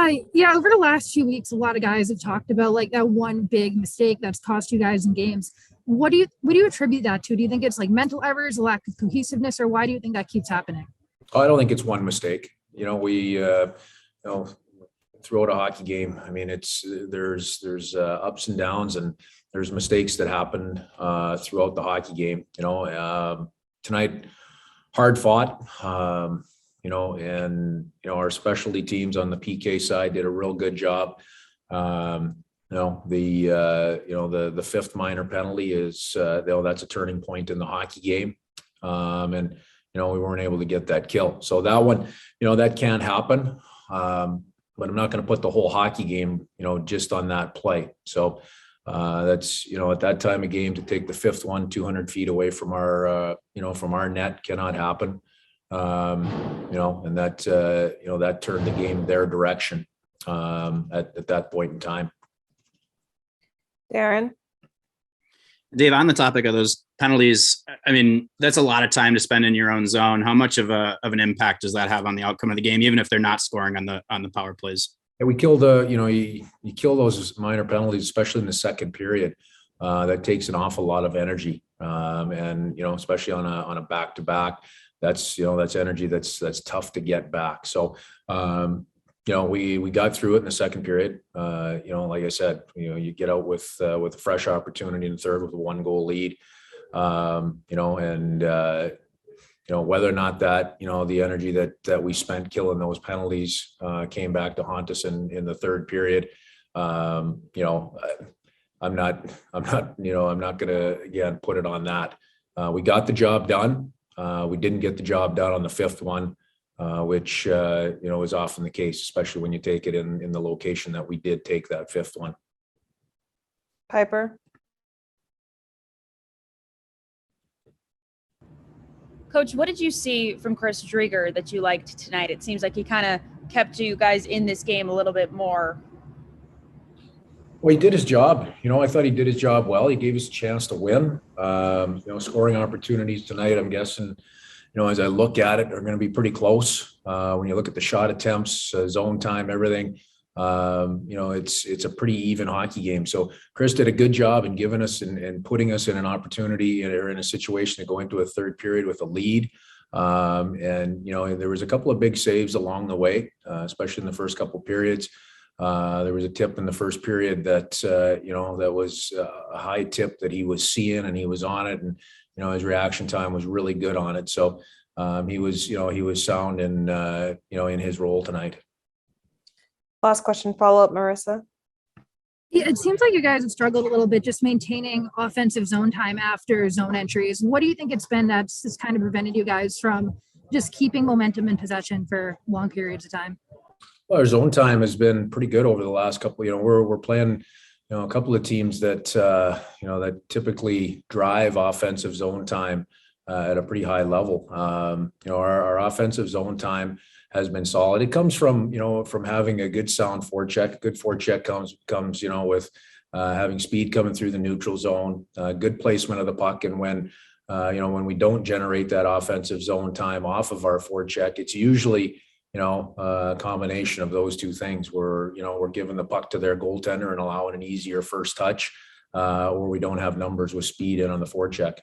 Hi. Yeah, over the last few weeks, a lot of guys have talked about like that one big mistake that's cost you guys in games. What do you attribute that to? Do you think it's like mental errors, a lack of cohesiveness, or why do you think that keeps happening? I don't think it's one mistake. Throughout a hockey game, I mean, there's ups and downs, and there's mistakes that happen throughout the hockey game. Tonight, hard fought. Our specialty teams on the PK side did a real good job. The fifth minor penalty is that's a turning point in the hockey game, and we weren't able to get that kill. So that one, that can't happen. But I'm not going to put the whole hockey game, just on that play. So that's, at that time of game, to take the fifth one 200 feet away from our net cannot happen. And that turned the game their direction at that point in time. Darren? Dave, on the topic of those penalties, I mean, that's a lot of time to spend in your own zone. How much of an impact does that have on the outcome of the game, even if they're not scoring on the power plays? Yeah, we kill you kill those minor penalties, especially in the second period. That takes an awful lot of energy, and especially on a back-to-back, that's energy that's tough to get back. So we got through it in the second period. Like I said, you get out with a fresh opportunity in the third with a 1-goal lead. Whether or not that, the energy that we spent killing those penalties came back to haunt us in the third period. I'm not going to, again, put it on that. We got the job done. We didn't get the job done on the fifth one, which, is often the case, especially when you take it in the location that we did take that fifth one. Piper? Coach, what did you see from Chris Driedger that you liked tonight? It seems like he kind of kept you guys in this game a little bit more. Well, he did his job. I thought he did his job well. He gave us a chance to win. Scoring opportunities tonight, I'm guessing, as I look at it, are going to be pretty close. When you look at the shot attempts, zone time, everything, it's a pretty even hockey game. So Chris did a good job in giving us and putting us in an opportunity or in a situation to go into a third period with a lead. There was a couple of big saves along the way, especially in the first couple of periods. There was a tip in the first period that was a high tip that he was seeing, and he was on it, and his reaction time was really good on it. So he was sound in his role tonight. Last question, follow-up, Marissa. Yeah, it seems like you guys have struggled a little bit just maintaining offensive zone time after zone entries. What do you think it's been that's just kind of prevented you guys from just keeping momentum in possession for long periods of time? Well, our zone time has been pretty good over the last couple. We're playing, a couple of teams that that typically drive offensive zone time at a pretty high level. Our offensive zone time has been solid. It comes from having a good sound forecheck. Good forecheck comes with having speed coming through the neutral zone, good placement of the puck, and when we don't generate that offensive zone time off of our forecheck, it's usually a combination of those two things. We're giving the puck to their goaltender and allowing an easier first touch, or we don't have numbers with speed in on the forecheck.